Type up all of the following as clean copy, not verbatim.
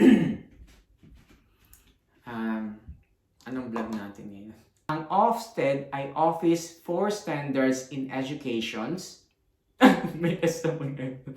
Anong vlog natin ngayon? Ang Ofsted ay Office for Standards in Educations. May S naman ngayon.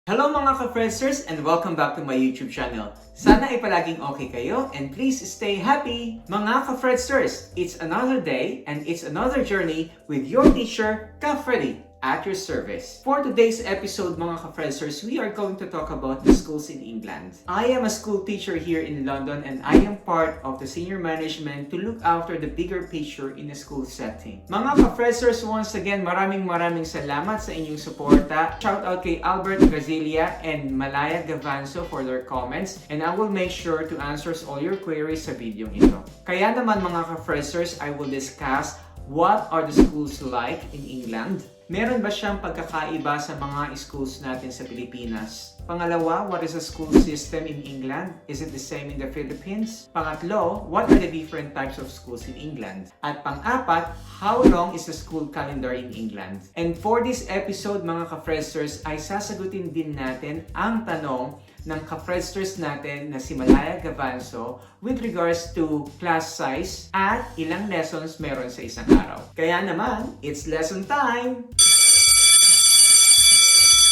Hello mga ka-FREDsterz and welcome back to my YouTube channel. Sana ay palaging okay kayo and please stay happy! Mga ka-FREDsterz, it's another day and it's another journey with your teacher, ka-Freddy, at your service. For today's episode mga ka-FREDsterz, we are going to talk about the schools in England. I am a school teacher here in London and I am part of the senior management to look after the bigger picture in a school setting. Mga ka-FREDsterz, once again, maraming salamat sa inyong suporta. Shout out kay Albert Grazilia and Malaya Gavanzo for their comments and I will make sure to answer all your queries sa video ito. Kaya naman mga ka-FREDsterz, I will discuss what are the schools like in England. Meron ba siyang pagkakaiba sa mga schools natin sa Pilipinas? Pangalawa, what is the school system in England? Is it the same in the Philippines? Pangatlo, what are the different types of schools in England? At pang-apat, how long is the school calendar in England? And for this episode, mga ka-FREDsterz, ay sasagutin din natin ang tanong ng ka-FREDsterz natin na si Malaya Gavanzo with regards to class size at ilang lessons meron sa isang araw. Kaya naman, it's lesson time!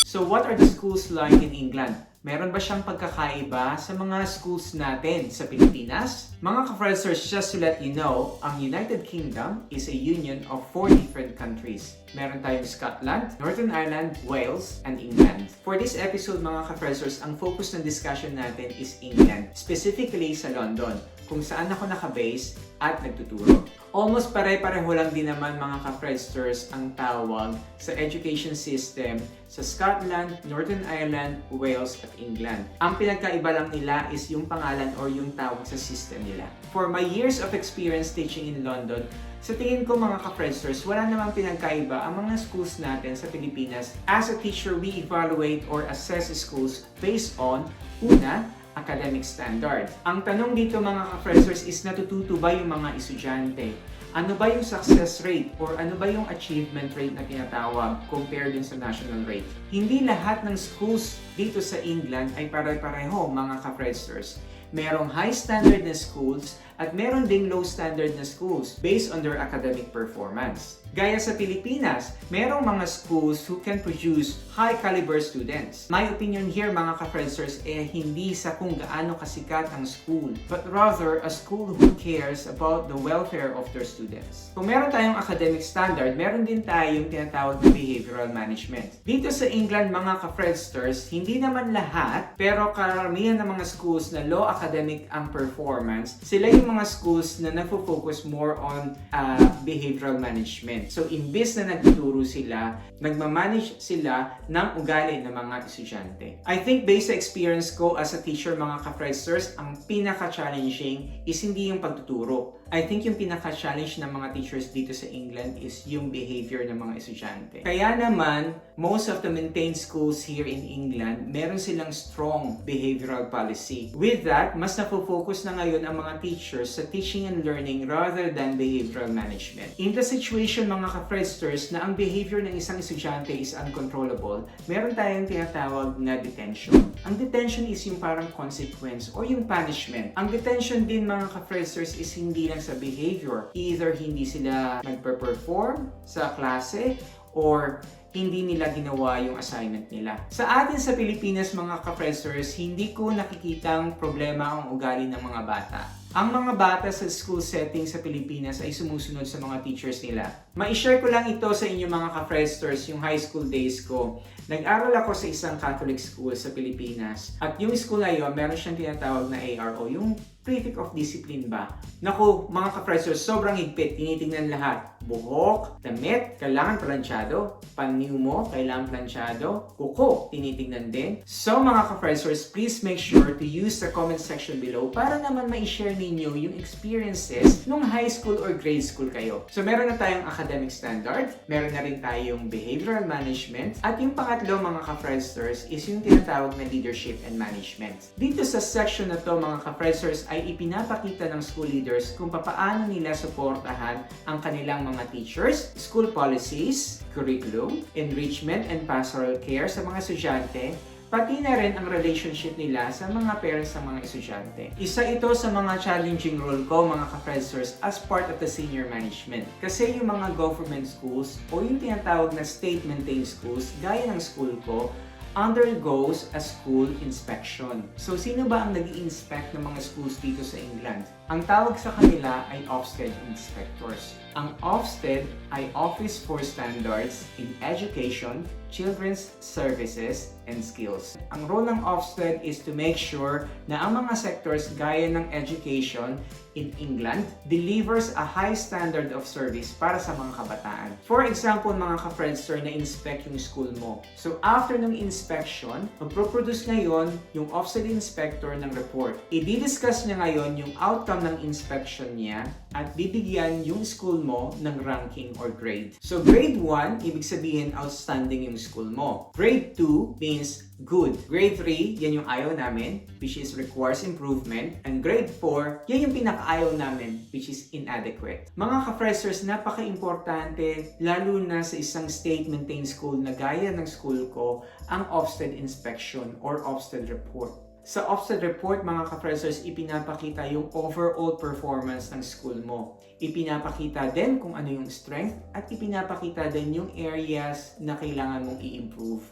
So what are the schools like in England? Meron ba siyang pagkakaiba sa mga schools natin sa Pilipinas? Mga ka-FREDsterz, just to let you know, ang United Kingdom is a union of 4 different countries. Meron tayong Scotland, Northern Ireland, Wales, and England. For this episode, mga ka-FREDsterz, ang focus ng discussion natin is England, specifically sa London, kung saan ako nakabase at nagtuturo. Almost pare-pareho lang din naman mga ka-FREDsterz ang tawag sa education system sa Scotland, Northern Ireland, Wales at England. Ang pinagkaiba lang nila is yung pangalan or yung tawag sa system nila. For my years of experience teaching in London, sa tingin ko mga ka-FREDsterz, wala namang pinagkaiba ang mga schools natin sa Pilipinas. As a teacher, we evaluate or assess schools based on, una, academic standard. Ang tanong dito mga ka-FREDsterz is natututo ba yung mga estudyante? Ano ba yung success rate or ano ba yung achievement rate na tinatawag compared din sa national rate? Hindi lahat ng schools dito sa England ay pare-pareho mga ka-FREDsterz. Merong high standard na schools at meron ding low standard na schools based on their academic performance. Gaya sa Pilipinas, merong mga schools who can produce high caliber students. My opinion here mga ka-FREDsterz hindi sa kung gaano kasikat ang school, but rather a school who cares about the welfare of their students. Kung meron tayong academic standard, meron din tayong tinatawag na behavioral management. Dito sa England mga ka-FREDsterz, hindi naman lahat, pero karamihan ng mga schools na low academic ang performance, sila yung mga schools na nagfo-focus more on behavioral management. So, imbes na nagtuturo sila, nagmamanage sila ng ugali ng mga estudyante. I think based sa experience ko as a teacher mga ka-FREDsterz, ang pinaka-challenging is hindi yung pagtuturo. I think yung pinaka-challenge ng mga teachers dito sa England is yung behavior ng mga estudyante. Kaya naman, most of the maintained schools here in England, meron silang strong behavioral policy. With that, mas napofocus na ngayon ang mga teachers sa teaching and learning rather than behavioral management. In the situation mga ka-FREDsterz na ang behavior ng isang estudyante is uncontrollable, meron tayong tinatawag na detention. Ang detention is yung parang consequence or yung punishment. Ang detention din mga ka-FREDsterz is hindi lang sa behavior. Either hindi sila nagpe-perform sa klase or hindi nila ginawa yung assignment nila. Sa atin sa Pilipinas mga ka-FREDsterz, hindi ko nakikitang problema ang ugali ng mga bata. Ang mga bata sa school setting sa Pilipinas ay sumusunod sa mga teachers nila. Ma-share ko lang ito sa inyo mga ka-FREDsterz, yung high school days ko. Nag-aral ako sa isang Catholic school sa Pilipinas. At yung school na yun, meron siyang tinatawag na ARO, yung prefect of discipline ba? Naku, mga ka-FREDsterz, sobrang higpit. Tinitingnan lahat. Buhok, damit, kailangan planchado. Panyo mo, kailangan planchado. Kuko, tinitingnan din. So mga ka-FREDsterz, please make sure to use the comment section below para naman ma-share ninyo yung experiences nung high school or grade school kayo. So meron na tayong academic standard, meron na rin tayong behavioral management, at yung pangatlo mga ka-FREDsterz is yung tinatawag na leadership and management. Dito sa section na to mga ka-FREDsterz ay ipinapakita ng school leaders kung paano nila suportahan ang kanilang mga teachers, school policies, curriculum, enrichment and pastoral care sa mga estudyante, pati na rin ang relationship nila sa mga parents ng mga estudyante. Isa ito sa mga challenging role ko mga ka-FREDsterz as part of the senior management. Kasi yung mga government schools o yung tinatawag na state-maintained schools gaya ng school ko, undergoes a school inspection. So, sino ba ang nag-i-inspect ng mga schools dito sa England? Ang tawag sa kanila ay Ofsted inspectors. Ang Ofsted ay Office for Standards in Education, Children's Services, and Skills. Ang role ng Ofsted is to make sure na ang mga sectors gaya ng education in England delivers a high standard of service para sa mga kabataan. For example, mga ka-FREDsterz, na-inspect yung school mo. So, after ng inspection, magproproduce ngayon yung Ofsted inspector ng report. I-discuss niya ngayon yung outcome ng inspection niya at bibigyan yung school mo ng ranking or grade. So, grade 1, ibig sabihin outstanding yung school mo. Grade 2 means good. Grade 3, yan yung ayaw namin, which is requires improvement. And grade 4, yan yung pinaka-ayaw namin, which is inadequate. Mga ka-FREDsterz, napaka-importante, lalo na sa isang state-maintained school na gaya ng school ko, ang Ofsted inspection or Ofsted report. Sa Ofsted report, mga ka-FREDsterz, ipinapakita yung overall performance ng school mo. Ipinapakita din kung ano yung strength at ipinapakita din yung areas na kailangan mong i-improve.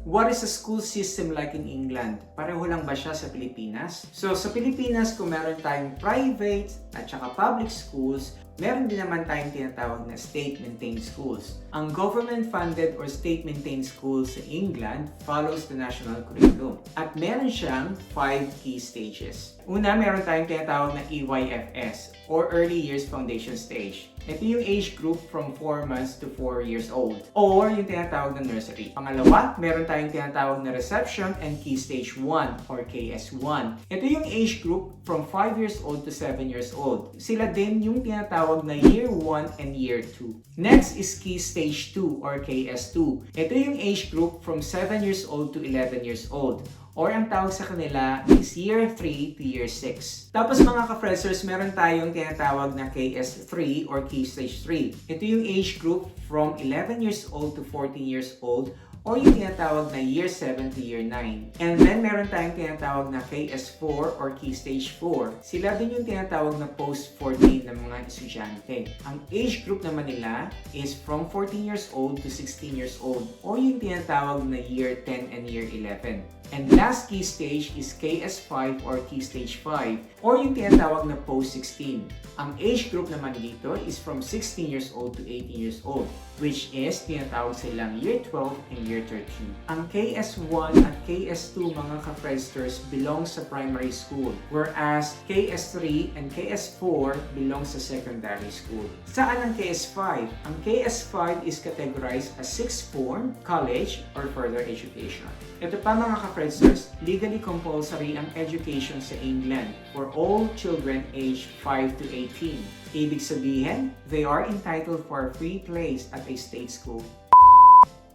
What is a school system like in England? Pareho lang ba siya sa Pilipinas? So, sa Pilipinas, kung meron tayong private at saka public schools, meron din naman tayong tinatawag na state-maintained schools. Ang government-funded or state-maintained schools sa England follows the national curriculum. At meron siyang 5 key stages. Una, meron tayong tinatawag na EYFS or Early Years Foundation Stage. Ito yung age group from 4 months to 4 years old or yung tinatawag na nursery. Pangalawa, meron tayong tinatawag na Reception and Key Stage 1 or KS1. Ito yung age group from 5 years old to 7 years old. Sila din yung tinatawag na Year 1 and Year 2. Next is Key Stage 2 or KS2. Ito yung age group from 7 years old to 11 years old. Or ang tawag sa kanila is Year 3 to Year 6. Tapos mga ka-FREDsterz, meron tayong tinatawag na KS3 or Key Stage 3. Ito yung age group from 11 years old to 14 years old or yung tinatawag na Year 7 to Year 9. And then meron tayong tinatawag na KS4 or Key Stage 4. Sila din yung tinatawag na post-14 ng mga estudyante. Ang age group naman nila is from 14 years old to 16 years old or yung tinatawag na Year 10 and Year 11. And last key stage is KS5 or Key Stage 5 or yung tinatawag na post-16. Ang age group naman dito is from 16 years old to 18 years old, which is tinatawag silang Year 12 and Year 13. Ang KS1 at KS2 mga ka-FREDsterz belong sa primary school, whereas KS3 and KS4 belong sa secondary school. Saan ang KS5? Ang KS5 is categorized as sixth form, college, or further education. Ito pa mga ka-FREDsterz, legally compulsory ang education sa England for all children aged 5 to 18. Ibig sabihin, they are entitled for a free place at a state school.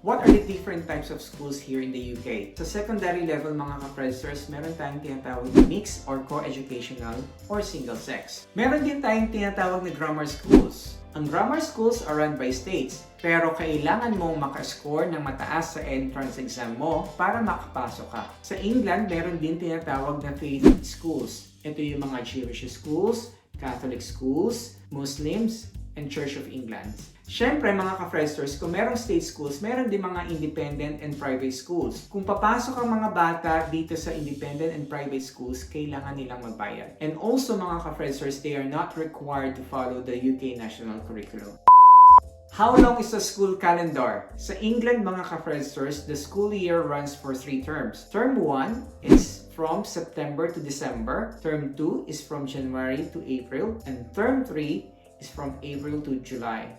What are the different types of schools here in the UK? Sa secondary level mga ka-FREDsterz, meron tayong tinatawag na mixed or co-educational or single-sex. Meron din tayong tinatawag na grammar schools. Ang grammar schools are run by states, pero kailangan mong makascore ng mataas sa entrance exam mo para makapasok ka. Sa England, meron din tinatawag na faith schools. Ito yung mga Jewish schools, Catholic schools, Muslims, and Church of England. Siyempre mga ka-FREDsterz, kung merong state schools, meron din mga independent and private schools. Kung papasok ang mga bata dito sa independent and private schools, kailangan nilang magbayad. And also mga ka-FREDsterz, they are not required to follow the UK national curriculum. How long is the school calendar? Sa England, mga ka-FREDsterz, the school year runs for 3 terms. Term 1 is from September to December. Term 2 is from January to April. And Term 3 is from April to July.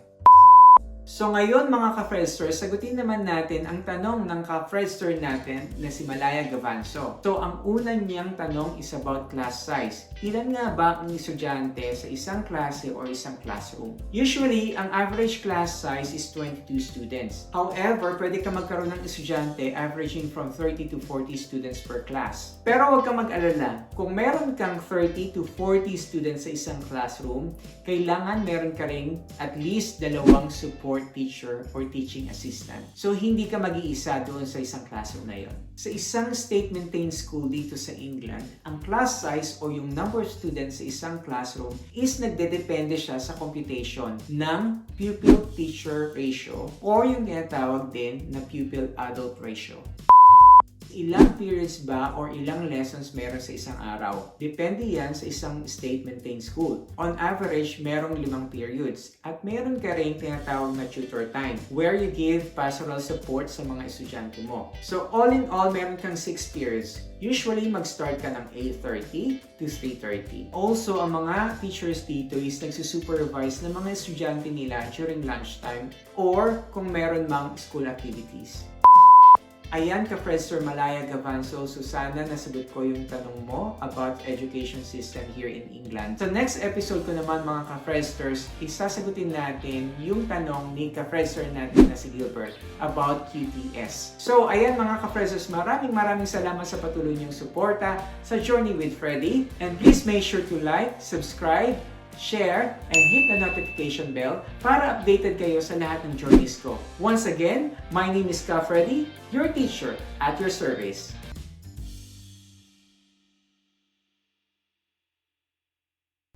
So ngayon mga ka-FREDsterz, sagutin naman natin ang tanong ng ka-FREDster natin na si Malaya Gavanso. So ang una niyang tanong is about class size. Ilan nga ba ang estudyante sa isang klase o isang classroom? Usually, ang average class size is 22 students. However, pwede ka magkaroon ng estudyante averaging from 30 to 40 students per class. Pero huwag kang mag-alala. Kung meron kang 30 to 40 students sa isang classroom, kailangan meron ka rin at least 2 support teacher or teaching assistant. So, hindi ka mag-iisa doon sa isang classroom na yon. Sa isang state-maintained school dito sa England, ang class size o yung number of students sa isang classroom is nagdedepende siya sa computation ng pupil-teacher ratio or yung tinatawag din na pupil-adult ratio. Ilang periods ba or ilang lessons meron sa isang araw? Depende yan sa isang state-maintained school. On average, merong 5 periods. At meron ka rin tinatawag na tutor time where you give pastoral support sa mga estudyante mo. So all in all, meron kang 6 periods. Usually, mag-start ka ng 8:30 to 3:30. Also, ang mga teachers dito is nagsusupervise ng mga estudyante nila during lunchtime or kung meron mang school activities. Ayan ka-FREDster Malaya Gavanso, so sana nasagot ko yung tanong mo about education system here in England. Sa next episode ko naman mga ka-FREDsters, isasagutin natin yung tanong ni ka-FREDster natin na si Gilbert about QTS. So ayan mga ka-FREDsters, maraming salamat sa patuloy niyong suporta sa Journey with Freddy. And please make sure to like, subscribe, share, and hit the notification bell para updated kayo sa lahat ng journeys ko. Once again, my name is ka-Freddy, your teacher at your service.